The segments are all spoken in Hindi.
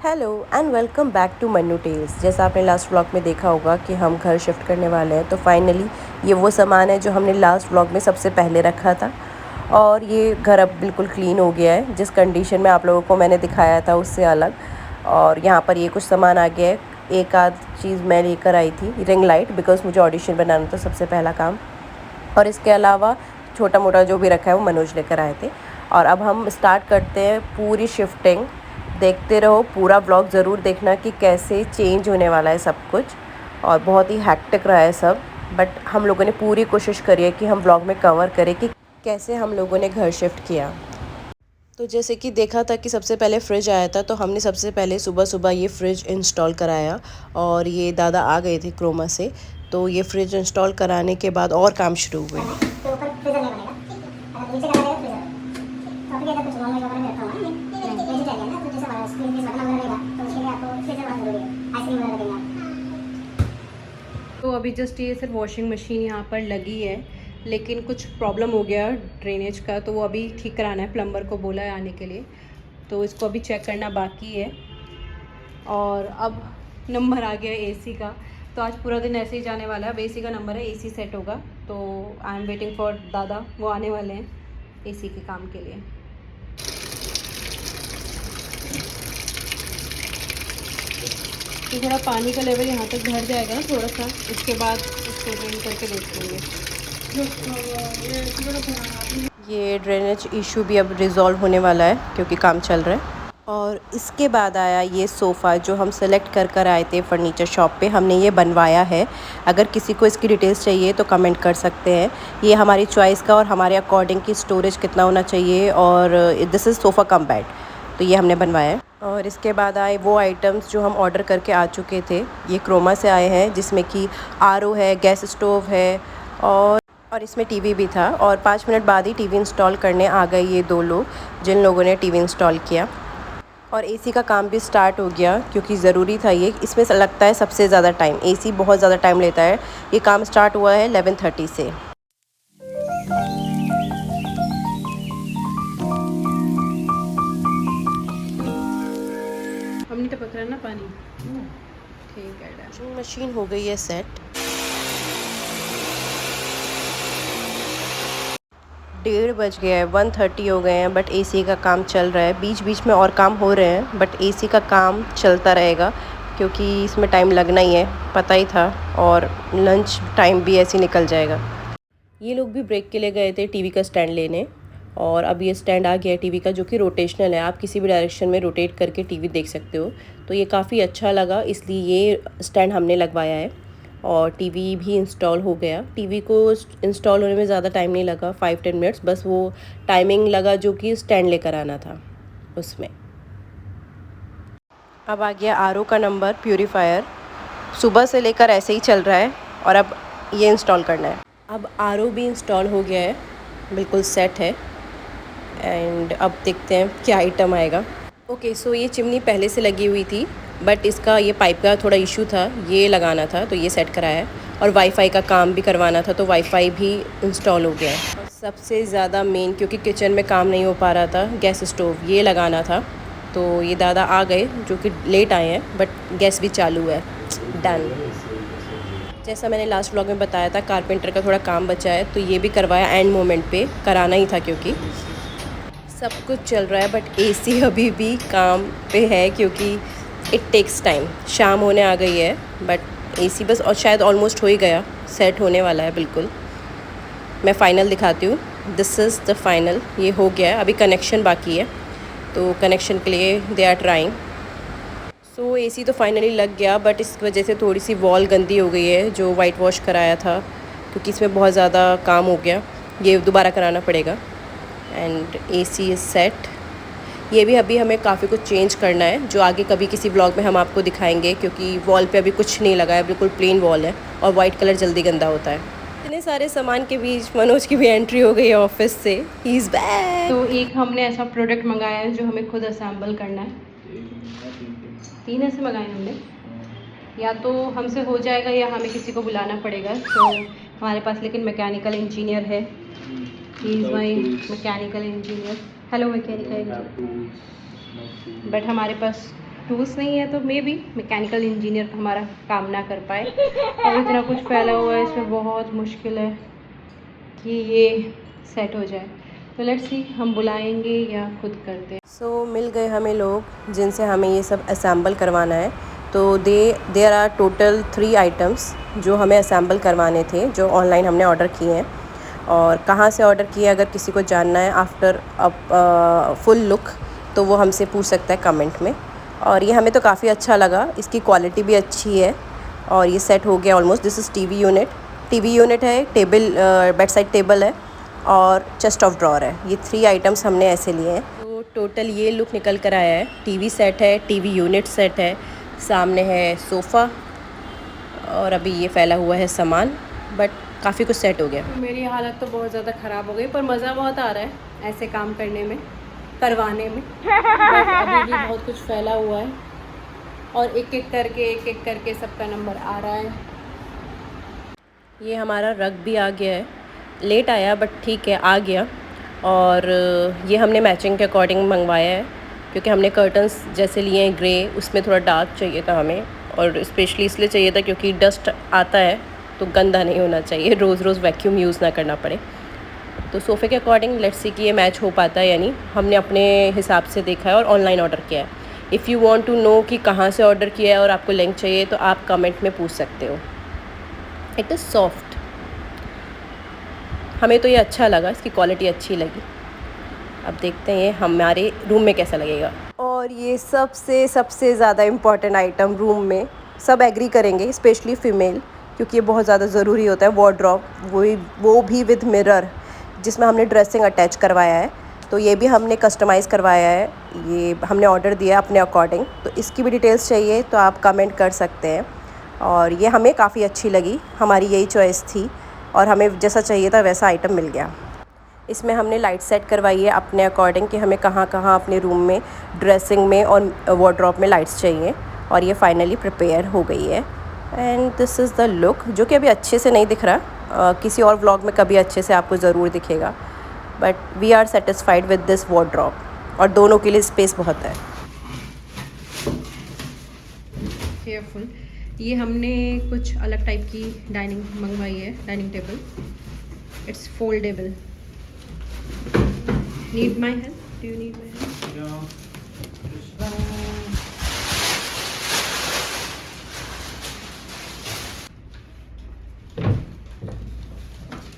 Hello and welcome back to Mannu tales. जैसा आपने लास्ट व्लॉग में देखा होगा कि हम घर शिफ्ट करने वाले हैं, तो फाइनली ये वो सामान है जो हमने लास्ट व्लॉग में सबसे पहले रखा था। और ये घर अब बिल्कुल क्लीन हो गया है, जिस कंडीशन में आप लोगों को मैंने दिखाया था उससे अलग। और यहाँ पर ये कुछ सामान आ गया है। एक आध चीज़ मैं लेकर आई थी, रिंग लाइट, बिकॉज मुझे ऑडिशन बनाना था सबसे पहला काम। और इसके अलावा छोटा मोटा जो भी रखा है वो मनोज लेकर आए थे। और अब हम स्टार्ट करते हैं पूरी शिफ्टिंग। देखते रहो, पूरा व्लॉग ज़रूर देखना कि कैसे चेंज होने वाला है सब कुछ। और बहुत ही हैक्टिक रहा है सब, बट हम लोगों ने पूरी कोशिश करी है कि हम व्लॉग में कवर करें कि कैसे हम लोगों ने घर शिफ्ट किया। तो जैसे कि देखा था कि सबसे पहले फ्रिज आया था, तो हमने सबसे पहले सुबह सुबह ये फ्रिज इंस्टॉल कराया। और ये दादा आ गए थे क्रोमा से, तो ये फ्रिज इंस्टॉल कराने के बाद और काम शुरू हुए। तो ऊपर फ्रीजर नहीं बनेगा, अगर नीचे का लगेगा फ्रीजर। तो अभी अगर कुछ नॉर्मल वगैरह में रखा हुआ है वेजिटेरियन है, तो जैसे हमारा स्क्रीन पीस मटन वगैरह रहेगा, तो उसके लिए आपको फ्रीजर बहुत जरूरी है। आइसक्रीम वगैरह रखेंगे आप। तो अभी जस्ट ये सिर्फ वॉशिंग मशीन यहाँ पर लगी है, लेकिन कुछ प्रॉब्लम हो गया ड्रेनेज का, तो वो अभी ठीक कराना है। प्लम्बर को बोला है आने के लिए, तो इसको अभी चेक करना बाकी है। और अब नंबर आ गया एसी का, तो आज पूरा दिन ऐसे ही जाने वाला है। अब एसी का नंबर है, एसी सेट होगा। तो आई एम वेटिंग फॉर दादा, वो आने वाले हैं एसी के काम के लिए। तो थोड़ा पानी का लेवल यहाँ तक भर जाएगा ना थोड़ा सा, उसके बाद इसको ड्रेन करके देख लेंगे। ये ड्रेनेज इशू भी अब रिज़ॉल्व होने वाला है क्योंकि काम चल रहा है। और इसके बाद आया ये सोफ़ा जो हम सेलेक्ट कर आए थे फर्नीचर शॉप पे, हमने ये बनवाया है। अगर किसी को इसकी डिटेल्स चाहिए तो कमेंट कर सकते हैं। ये हमारी चॉइस का और हमारे अकॉर्डिंग की स्टोरेज कितना होना चाहिए। और this is sofa cum bed, तो ये हमने बनवाया है। और इसके बाद आए वो आइटम्स जो हम ऑर्डर करके आ चुके थे। ये क्रोमा से आए हैं, जिसमें कि आरओ है, गैस स्टोव है, और इसमें टीवी भी था। और 5 मिनट बाद ही टीवी इंस्टॉल करने आ गए ये दो लोग जिन लोगों ने टीवी इंस्टॉल किया। और एसी का काम भी स्टार्ट हो गया क्योंकि ज़रूरी था ये। इसमें लगता है सबसे ज़्यादा टाइम, एसी बहुत ज़्यादा टाइम लेता है। ये काम स्टार्ट हुआ है 11:30 से। हमने तो पकड़ा ना पानी। ठीक है डन। वॉशिंग मशीन हो गई है सेट। 1:30 बज गया है, 1:30 हो गए हैं, बट एसी का काम चल रहा है। बीच बीच में और काम हो रहे हैं, बट एसी का काम चलता रहेगा क्योंकि इसमें टाइम लगना ही है, पता ही था। और लंच टाइम भी ऐसे ही निकल जाएगा। ये लोग भी ब्रेक के लिए गए थे टीवी का स्टैंड लेने। और अब ये स्टैंड आ गया है टीवी का, जो कि रोटेशनल है। आप किसी भी डायरेक्शन में रोटेट करके टीवी देख सकते हो। तो ये काफ़ी अच्छा लगा, इसलिए ये स्टैंड हमने लगवाया है। और टीवी भी इंस्टॉल हो गया। टीवी को इंस्टॉल होने में ज़्यादा टाइम नहीं लगा, 5-10 मिनट्स बस। वो टाइमिंग लगा जो कि स्टैंड लेकर आना था उसमें। अब आ गया आरओ का नंबर, प्यूरीफायर। सुबह से लेकर ऐसे ही चल रहा है और अब ये इंस्टॉल करना है। अब आरओ भी इंस्टॉल हो गया है, बिल्कुल सेट है। एंड अब देखते हैं क्या आइटम आएगा। ओके, सो ये चिमनी पहले से लगी हुई थी, बट इसका ये पाइप का थोड़ा इशू था, ये लगाना था, तो ये सेट कराया है। और वाईफाई का काम भी करवाना था, तो वाईफाई भी इंस्टॉल हो गया है। और सबसे ज़्यादा मेन, क्योंकि किचन में काम नहीं हो पा रहा था, गैस स्टोव ये लगाना था। तो ये दादा आ गए, जो कि लेट आए हैं, बट गैस भी चालू है। डन। जैसा मैंने लास्ट व्लॉग में बताया था, कारपेंटर का थोड़ा काम बचा है, तो ये भी करवाया। एंड मोमेंट पे कराना ही था क्योंकि सब कुछ चल रहा है। बट एसी अभी भी काम पे है क्योंकि इट टेक्स टाइम। शाम होने आ गई है, बट एसी बस और शायद ऑलमोस्ट हो ही गया, सेट होने वाला है बिल्कुल। मैं फ़ाइनल दिखाती हूँ। दिस इज़ द फाइनल, ये हो गया है। अभी कनेक्शन बाकी है, तो कनेक्शन के लिए they are trying. So AC तो फाइनली लग गया, बट इस वजह से थोड़ी सी वॉल गंदी हो गई है जो वाइट वॉश कराया था, क्योंकि इसमें बहुत ज़्यादा काम हो गया। ये दोबारा कराना पड़ेगा। And AC is set. ये भी अभी हमें काफ़ी कुछ चेंज करना है, जो आगे कभी किसी व्लॉग में हम आपको दिखाएंगे, क्योंकि वॉल पे अभी कुछ नहीं लगा है, बिल्कुल प्लेन वॉल है। और वाइट कलर जल्दी गंदा होता है। इतने सारे सामान के बीच मनोज की भी एंट्री हो गई है ऑफिस से। He is back. तो एक हमने ऐसा प्रोडक्ट मंगाया है जो हमें खुद असेंबल करना है। 3 ऐसे मंगाए हमने, या तो हमसे हो जाएगा या हमें किसी को बुलाना पड़ेगा। तो हमारे पास लेकिन मैकेनिकल इंजीनियर है, he is my mechanical engineer. Hello mechanical engineer. But हमारे पास टूल्स नहीं है तो मे बी मैकेनिकल इंजीनियर हमारा काम ना कर पाए। और इतना कुछ फैला हुआ है इसमें, बहुत मुश्किल है कि ये सेट हो जाए। तो लेट्स सी, हम बुलाएंगे या खुद करते हैं। सो मिल गए हमें लोग जिनसे हमें ये सब असेंबल करवाना है। तो देयर आर टोटल 3 आइटम्स जो हमें असेंबल करवाने थे, जो ऑनलाइन हमने ऑर्डर किए हैं। और कहाँ से ऑर्डर किए, अगर किसी को जानना है आफ्टर फुल लुक तो वो हमसे पूछ सकता है कमेंट में। और ये हमें तो काफ़ी अच्छा लगा, इसकी क्वालिटी भी अच्छी है। और ये सेट हो गया almost. This is TV unit है, टेबल बेड साइड टेबल है और चेस्ट ऑफ ड्रॉर है। ये 3 आइटम्स हमने ऐसे लिए हैं। तो टोटल ये लुक निकल कर आया है। टीवी सेट है, टीवी यूनिट सेट है, सामने है सोफ़ा और अभी ये फैला हुआ है सामान, बट काफ़ी कुछ सेट हो गया। मेरी हालत तो बहुत ज़्यादा ख़राब हो गई, पर मज़ा बहुत आ रहा है ऐसे काम करने में, करवाने में। बट अभी भी बहुत कुछ फैला हुआ है और एक एक करके सबका नंबर आ रहा है। ये हमारा रग भी आ गया है, लेट आया बट ठीक है, आ गया। और ये हमने मैचिंग के अकॉर्डिंग मंगवाया है, क्योंकि हमने कर्टन्स जैसे लिए हैं ग्रे, उसमें थोड़ा डार्क चाहिए था हमें। और स्पेशली इसलिए चाहिए था क्योंकि डस्ट आता है तो गंदा नहीं होना चाहिए, रोज़ रोज़ वैक्यूम यूज़ ना करना पड़े। तो सोफ़े के अकॉर्डिंग लेट्स सी कि ये मैच हो पाता है या नहीं। हमने अपने हिसाब से देखा है और ऑनलाइन ऑर्डर किया है। If you want to know कि कहाँ से ऑर्डर किया है और आपको लिंक चाहिए तो आप कमेंट में पूछ सकते हो। इट इज़ सॉफ्ट, हमें तो ये अच्छा लगा, इसकी क्वालिटी अच्छी लगी। अब देखते हैं ये हमारे रूम में कैसा लगेगा। और ये सबसे ज़्यादा इम्पॉर्टेंट आइटम रूम में, सब एग्री करेंगे, स्पेशली फ़ीमेल, क्योंकि ये बहुत ज़्यादा ज़रूरी होता है। वार्डरोब, वो भी विद मिरर, जिसमें हमने ड्रेसिंग अटैच करवाया है। तो ये भी हमने कस्टमाइज़ करवाया है, ये हमने ऑर्डर दिया अपने अकॉर्डिंग। तो इसकी भी डिटेल्स चाहिए तो आप कमेंट कर सकते हैं। और ये हमें काफ़ी अच्छी लगी, हमारी यही चॉइस थी और हमें जैसा चाहिए था वैसा आइटम मिल गया। इसमें हमने लाइट सेट करवाई है अपने अकॉर्डिंग कि हमें कहाँ कहाँ अपने रूम में, ड्रेसिंग में और वार्डरोब में लाइट्स चाहिए। और ये फाइनली प्रिपेयर हो गई है and this is the look, जो कि अभी अच्छे से नहीं दिख रहा। किसी और व्लॉग में कभी अच्छे से आपको ज़रूर दिखेगा। But we are satisfied with this wardrobe और दोनों के लिए स्पेस बहुत है। केयरफुल, ये हमने कुछ अलग टाइप की डाइनिंग मंगवाई है, dining table. It's foldable. Need my help? Do you need my help?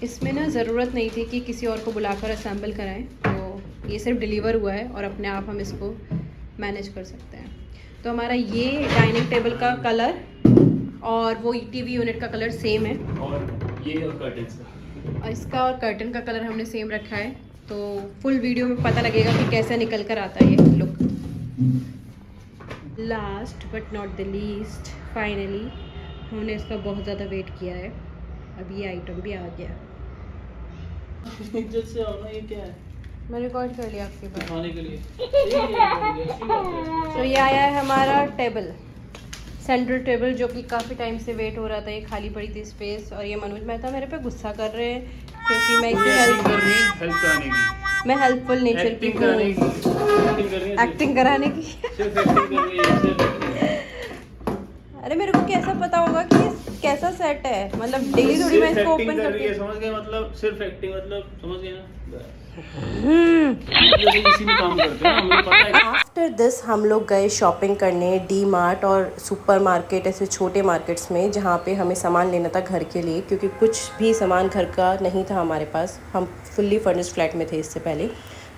इसमें ना ज़रूरत नहीं थी कि किसी और को बुलाकर असेंबल कराएं, तो ये सिर्फ डिलीवर हुआ है और अपने आप हम इसको मैनेज कर सकते हैं। तो हमारा ये डाइनिंग टेबल का कलर और वो टीवी यूनिट का कलर सेम है, और ये और कर्टन्स और इसका और कर्टन का कलर हमने सेम रखा है। तो फुल वीडियो में पता लगेगा कि कैसा निकल कर आता है ये look. Last but not the least, finally हमने इसका बहुत ज़्यादा वेट किया है, अब ये आइटम भी आ गया। जैसे होगा ये क्या है? मैं रिकॉर्ड कर लिया आपके पास खाने के लिए। तो ये आया है हमारा टेबल, सेंट्रल टेबल, जो कि काफ़ी टाइम से वेट हो रहा था। ये खाली पड़ी थी स्पेस, और ये मनोज मेहता मेरे पे गुस्सा कर रहे हैं क्योंकि मैं इतनी हेल्प कर रही हूँ। हेल्प कराने की, मैं हेल्पफुल नेचर की हूँ। एक्टिंग कराने की। सिर्फ एक्टिंग कर रही है, सिर्फ अरे मेरे को कैसा पता होगा कि ये कैसा सेट है, मतलब डेली थोड़ी मैं इसको ओपन करती हूँ। समझ गए? मतलब सिर्फ एक्टिंग, मतलब समझ गए ना? इसी में काम करते हैं, हमें पता है। आफ्टर दिस हम लोग गए शॉपिंग करने डी मार्ट और सुपर मार्केट, ऐसे छोटे मार्केट्स में, जहाँ पे हमें सामान लेना था घर के लिए, क्योंकि कुछ भी सामान घर का नहीं था हमारे पास। हम फुल्ली फर्निश्ड फ्लैट में थे इससे पहले,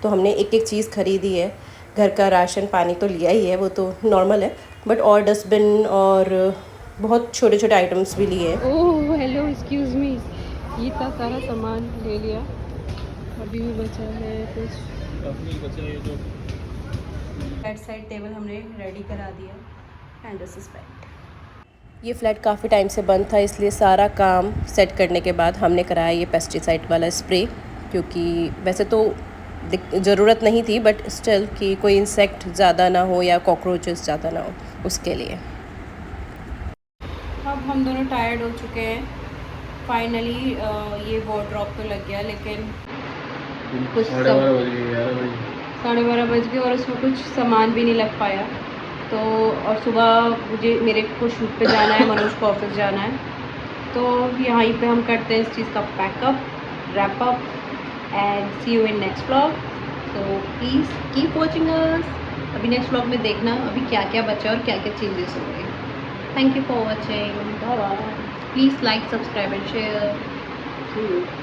तो हमने एक एक चीज़ खरीदी है। घर का राशन पानी तो लिया ही है, वो तो नॉर्मल है, बट और डस्टबिन और बहुत छोटे छोटे आइटम्स भी लिए हैं। ओह हेलो, एक्सक्यूज़ मी, ये इतना सारा सामान ले लिया, अभी भी बचा है कुछ। अपनी बचा है जो बेड साइड टेबल हमने रेडी करा दिया एंड दिस इज बेड। ये फ्लैट काफ़ी टाइम से बंद था, इसलिए सारा काम सेट करने के बाद हमने कराया ये पेस्टिसाइड वाला स्प्रे, क्योंकि वैसे तो ज़रूरत नहीं थी, बट स्टिल कि कोई इंसेक्ट ज़्यादा ना हो या कॉकरोचेस ज़्यादा ना हो, उसके लिए। अब हम दोनों टायर्ड हो चुके हैं। फाइनली ये वार्डरोब तो लग गया, लेकिन कुछ 12:30 बज गए, 11 बजे। 12:30 बज गए और उसमें कुछ सामान भी नहीं लग पाया। तो और सुबह मुझे मेरे को शूट पे जाना है, मनोज को ऑफिस जाना है, तो यहीं पे हम करते हैं इस चीज़ का pack up, wrap up and see you in next vlog. So please keep watching us. अभी नेक्स्ट व्लॉग में देखना अभी क्या क्या बचा और क्या क्या चेंजेस हो गए। Thank you for watching, bye bye. Please like, subscribe and share.